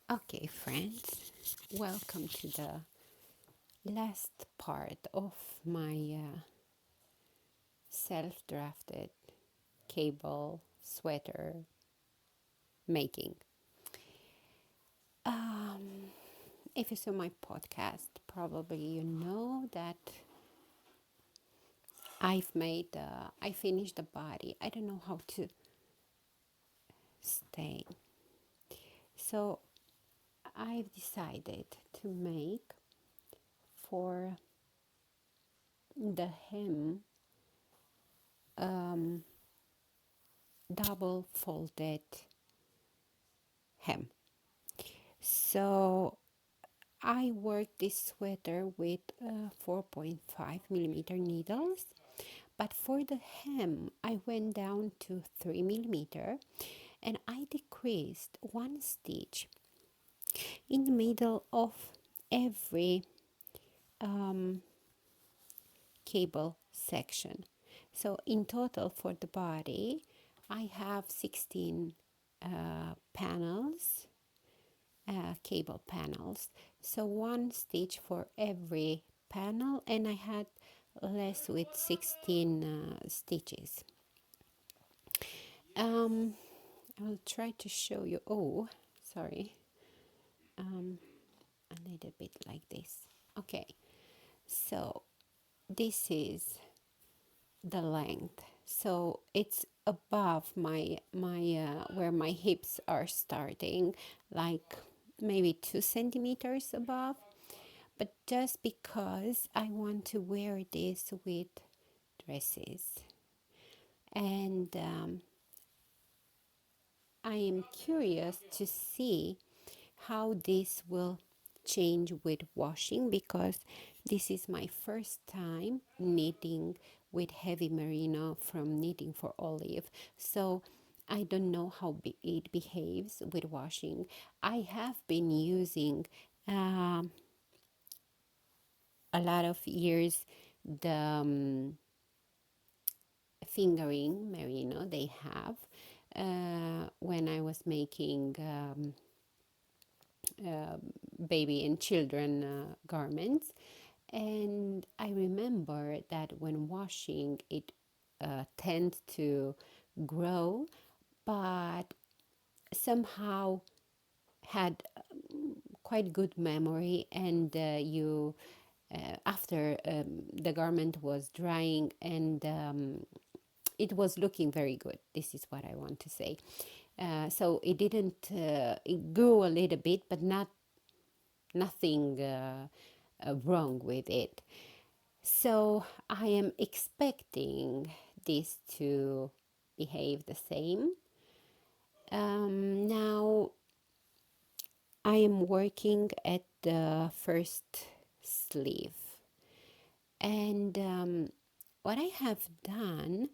Okay, friends, welcome to the last part of my self drafted cable sweater making. If you saw my podcast, probably you know that I finished the body. I don't know how to stay. So I've decided to make for the hem double folded hem. So I worked this sweater with 4.5 millimeter needles, but for the hem, I went down to 3 millimeter and I decreased one stitch in the middle of every cable section. So in total for the body, I have 16 panels, cable panels. So one stitch for every panel, and I had less with 16 stitches. Um, I'll try to show you. Oh, sorry. A little bit like this. Okay, so this is the length. So it's above my where my hips are starting, like maybe 2 centimeters above. But just because I want to wear this with dresses, and I am curious to see how this will change with washing, because this is my first time knitting with heavy merino from Knitting for Olive. So I don't know how it behaves with washing. I have been using a lot of years the fingering merino they have when I was making baby and children garments. And I remember that when washing, it tends to grow, but somehow had quite good memory. And you, after the garment was drying, and it was looking very good. This is what I want to say. So it didn't. It grew a little bit, but nothing wrong with it. So I am expecting this to behave the same. Now I am working at the first sleeve, and what I have done,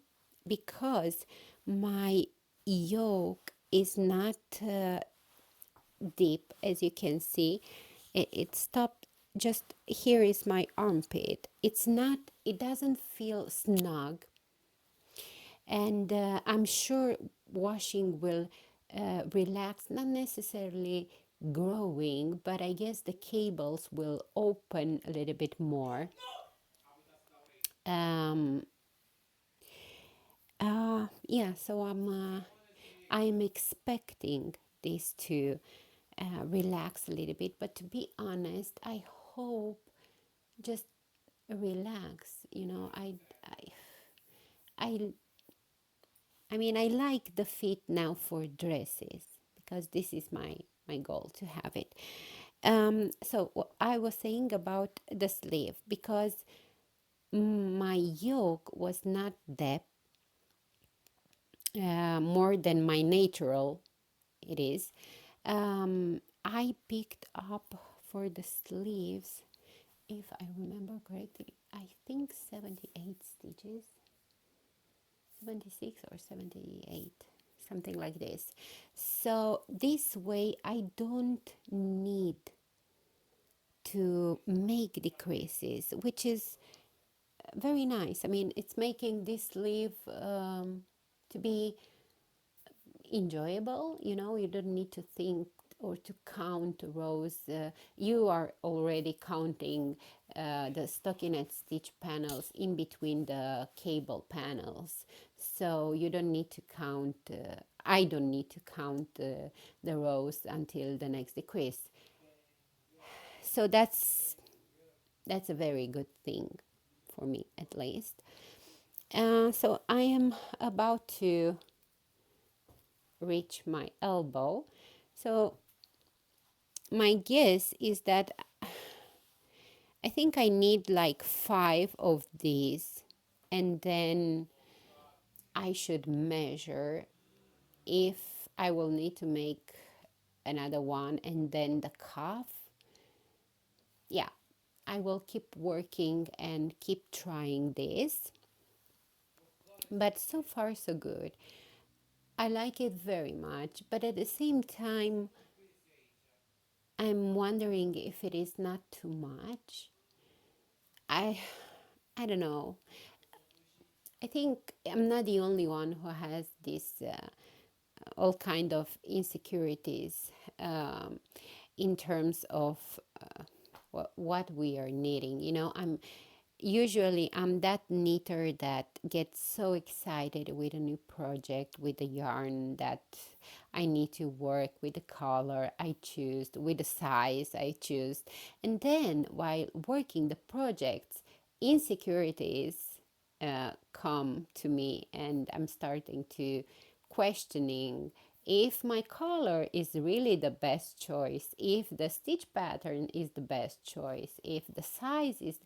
because my yoke is not deep, as you can see, it stopped just here is my armpit. It's not, it doesn't feel snug, and I'm sure washing will relax, not necessarily growing, but I guess the cables will open a little bit more. um, yeah, so I'm expecting this to relax a little bit, but to be honest, I hope just relax. I I mean, I like the fit now for dresses, because this is my goal to have it. So I was saying about the sleeve, because my yoke was not that more than my natural it is. I picked up for the sleeves, if I remember correctly, I think 78 stitches, 76 or 78, something like this. So this way I don't need to make decreases, which is very nice. I mean, it's making this sleeve to be enjoyable. You don't need to think or to count rows. You are already counting the stockinette stitch panels in between the cable panels. So you don't need to count, I don't need to count the rows until the next decrease. So that's a very good thing for me, at least. So I am about to reach my elbow. So my guess is that I think I need like five of these, and then I should measure if I will need to make another one, and then the cuff. Yeah, I will keep working and keep trying this. But so far, so good. I like it very much, but at the same time, I'm wondering if it is not too much. I I don't know. I think I'm not the only one who has this all kind of insecurities in terms of what we are needing. I'm that knitter that gets so excited with a new project, with the yarn that I need to work with, the color I choose, with the size I choose. And then while working the projects, insecurities come to me, and I'm starting to questioning if my color is really the best choice, if the stitch pattern is the best choice, if the size is,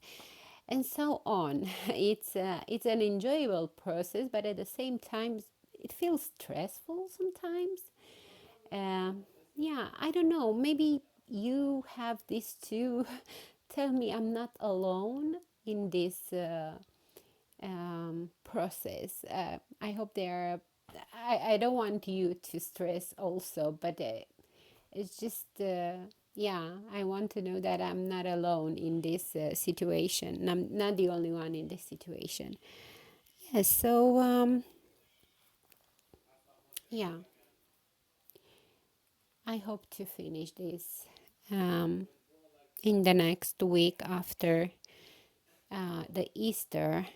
and so on. It's an enjoyable process, but at the same time, it feels stressful sometimes. Yeah, I don't know. Maybe you have this too. Tell me I'm not alone in this process. I hope there. I don't want you to stress also, but it's just, yeah, I want to know that I'm not alone in this situation. I'm not the only one in this situation. Yeah, so, yeah, I hope to finish this um, in the next week after the Easter.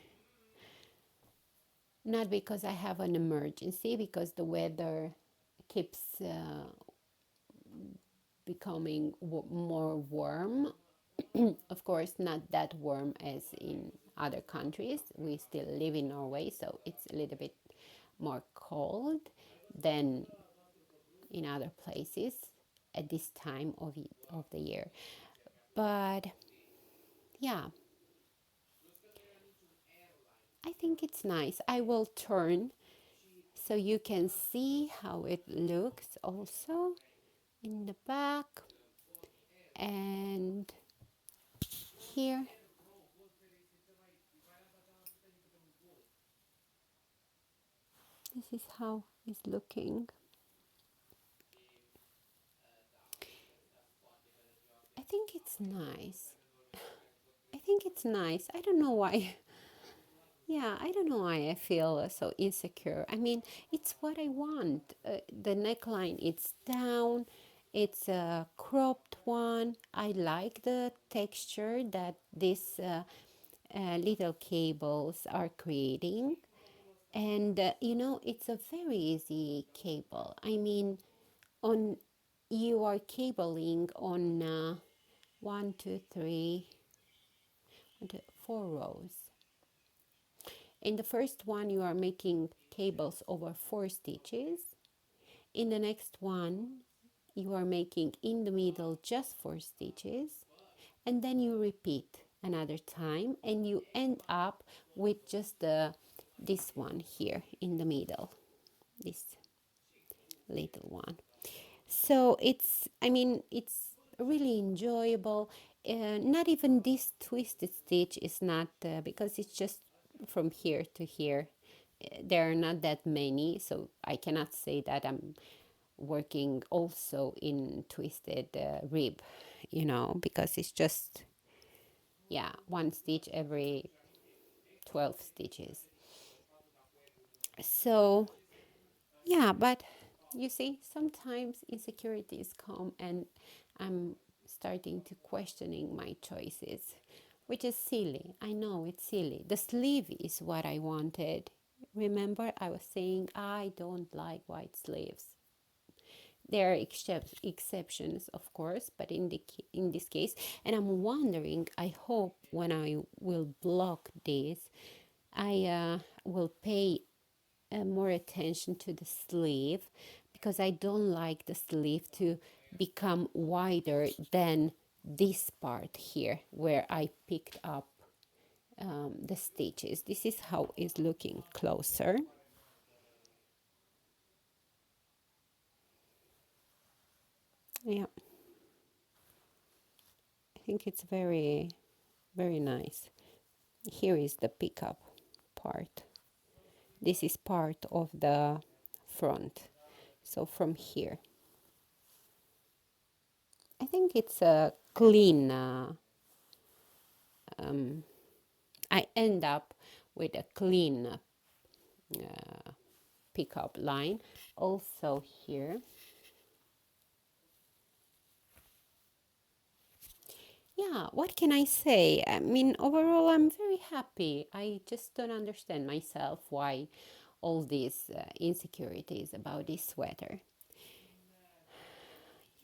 Not because I have an emergency, because the weather keeps becoming more warm. Of course, not that warm as in other countries. We still live in Norway, so it's a little bit more cold than in other places at this time of the year. But yeah, I think it's nice. I will turn so you can see how it looks also in the back and here. This is how it's looking. I think it's nice. I think it's nice. I don't know why. Yeah, I don't know why I feel so insecure. I mean, it's what I want. The neckline, it's down. It's a cropped one. I like the texture that these little cables are creating. And it's a very easy cable. I mean, on you are cabling on one, two, three, one, two, four rows. In the first one, you are making cables over 4 stitches. In the next one, you are making in the middle just 4 stitches. And then you repeat another time, and you end up with just this one here in the middle, this little one. So it's really enjoyable. Not even this twisted stitch is not, because it's just from here to here. There are not that many, so I cannot say that I'm working also in twisted rib, because it's just, yeah, one stitch every 12 stitches. So, yeah, but You see, sometimes insecurities come and I'm starting to questioning my choices, which is silly. I know it's silly. The sleeve is what I wanted. Remember, I was saying I don't like white sleeves. There are exceptions, of course, but in this case, and I'm wondering. I hope when I will block this, I will pay more attention to the sleeve because I don't like the sleeve to become wider than this part here where I picked up the stitches. This is how it's looking closer. Yeah, I think it's very, very nice. Here is the pickup part. This is part of the front. So from here, I think it's a clean, I end up with a clean pickup line. Also here, yeah, what can I say? I mean, overall, I'm very happy. I just don't understand myself why all these insecurities about this sweater.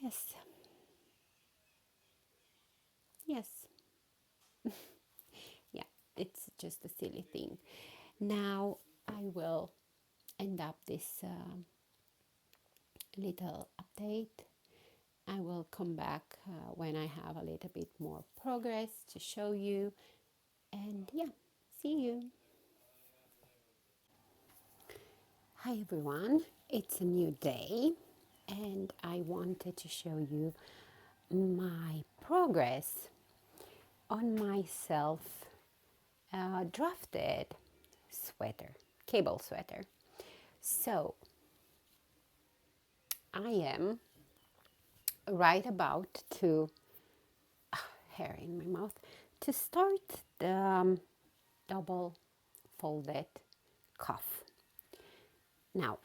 Yes, yes, yeah, it's just a silly thing. Now I will end up this little update. I will come back when I have a little bit more progress to show you. And yeah, see you. Hi everyone, it's a new day and I wanted to show you my progress on my self drafted sweater, cable sweater. So I am right about to, hair in my mouth, to start the double folded cuff. Now,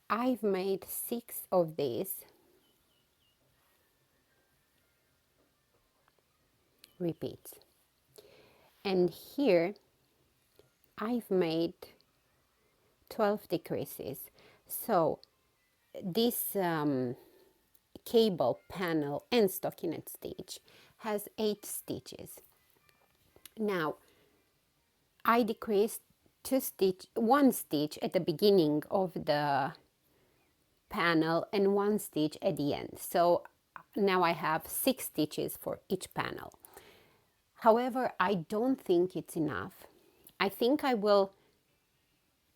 I've made 6 of these repeats. And here I've made 12 decreases. So this cable panel and stockinette stitch has 8 stitches. Now I decreased 1 stitch at the beginning of the panel and 1 stitch at the end. So now I have 6 stitches for each panel. However, I don't think it's enough. I think I will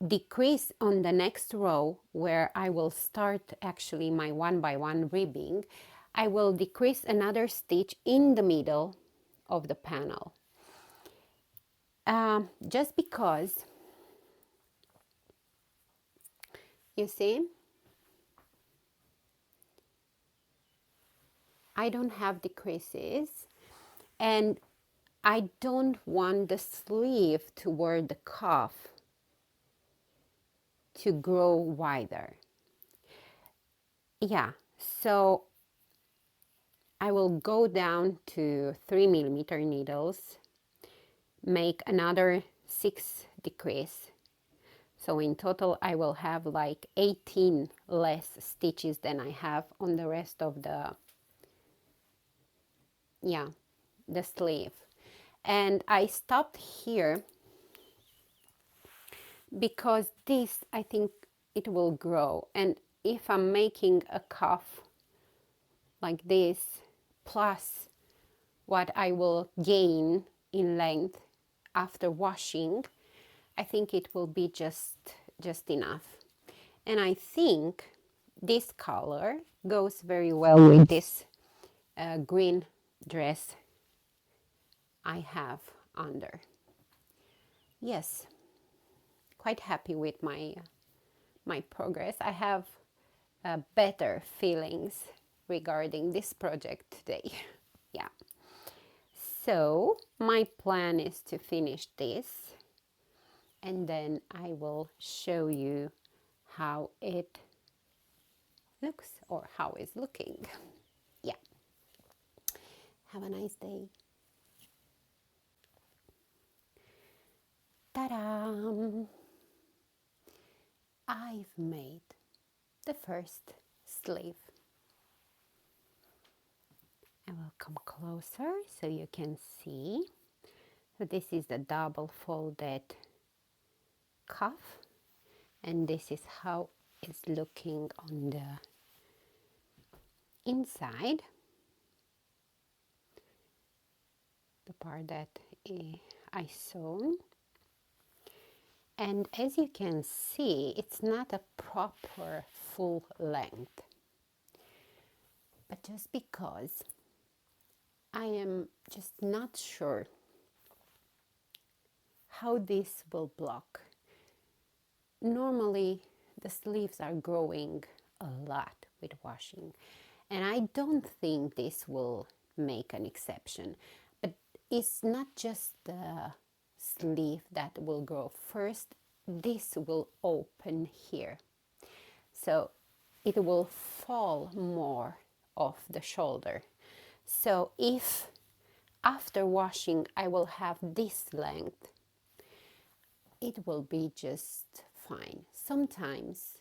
decrease on the next row where I will start actually my 1 by 1 ribbing. I will decrease another stitch in the middle of the panel. Just because, you see, I don't have decreases and I don't want the sleeve toward the cuff to grow wider. Yeah, so I will go down to 3mm needles, make another 6 decrease. So in total I will have like 18 less stitches than I have on the rest of the, yeah, the sleeve. And I stopped here because this, I think it will grow. And if I'm making a cuff like this, plus what I will gain in length after washing, I think it will be just enough. And I think this color goes very well with this green dress I have under. Yes, quite happy with my progress. I have better feelings regarding this project today. Yeah. So my plan is to finish this and then I will show you how it looks or how it's looking. Yeah. Have a nice day. Ta-da! I've made the first sleeve. I will come closer so you can see. So this is the double folded cuff, and this is how it's looking on the inside, the part that I sewn. And as you can see, it's not a proper full length, but just because I am just not sure how this will block. Normally the sleeves are growing a lot with washing, and I don't think this will make an exception. But it's not just the sleeve that will grow first. This will open here, so it will fall more off the shoulder. So if after washing I will have this length, it will be just fine. Sometimes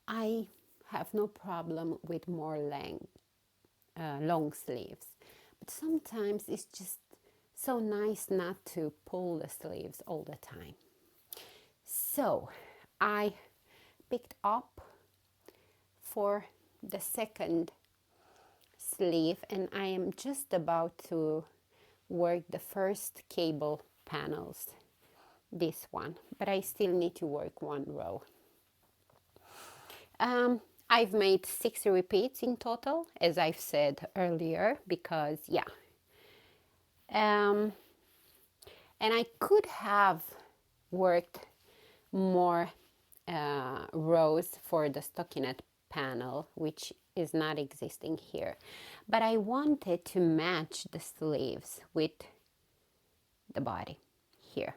I have no problem with more long sleeves, but sometimes it's just so nice not to pull the sleeves all the time. So I picked up for the second sleeve, and I am just about to work the first cable panels, this one, but I still need to work one row. I've made 6 repeats in total, as I've said earlier, because and I could have worked more rows for the stockinette panel, which is not existing here, but I wanted to match the sleeves with the body here.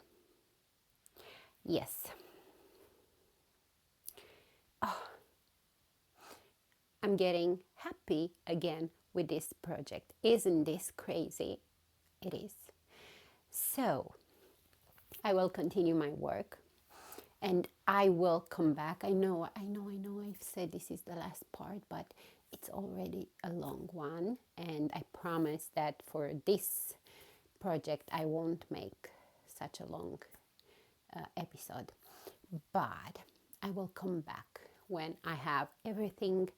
Yes. Oh, I'm getting happy again with this project. Isn't this crazy? It is. So I will continue my work and I will come back. I know I've said this is the last part, but it's already a long one, and I promise that for this project I won't make such a long episode, but I will come back when I have everything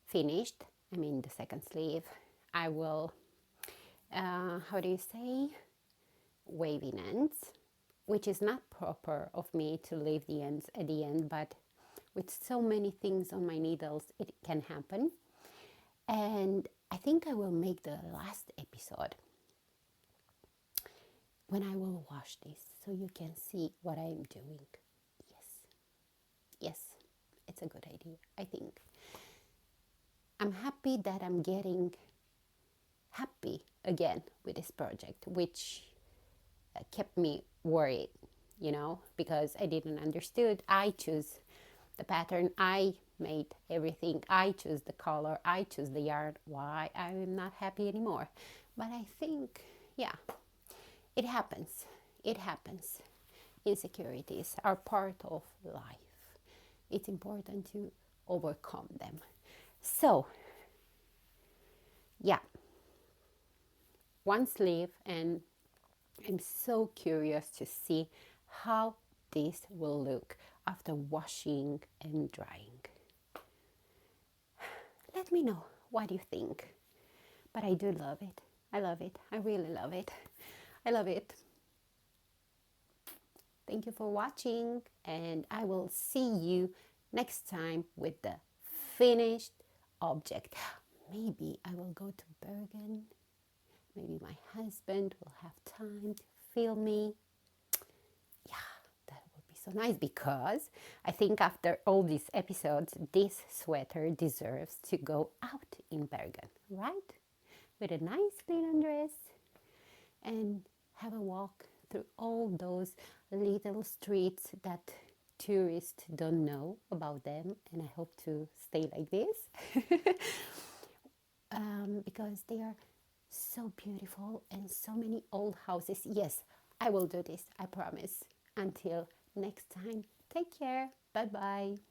finished. I mean the second sleeve. I will how do you say, waving ends, which is not proper of me to leave the ends at the end, but with so many things on my needles it can happen. And I think I will make the last episode when I will wash this so you can see what I am doing. Yes, it's a good idea, I think. I'm happy that I'm getting happy again with this project, which kept me worried, because I didn't understood. I choose the pattern, I made everything, I choose the color, I choose the yarn. Why I am not happy anymore? But I think, it happens. Insecurities are part of life. It's important to overcome them. So one sleeve, and I'm so curious to see how this will look after washing and drying. Let me know what you think. But I do love it. I love it. I really love it. I love it. Thank you for watching, and I will see you next time with the finished object. Maybe I will go to Bergen. Maybe my husband will have time to film me. That would be so nice, because I think after all these episodes, this sweater deserves to go out in Bergen, right? With a nice linen dress and have a walk through all those little streets that tourists don't know about them, and I hope to stay like this because they are so beautiful and so many old houses. Yes, I will do this, I promise. Until next time, take care. Bye bye.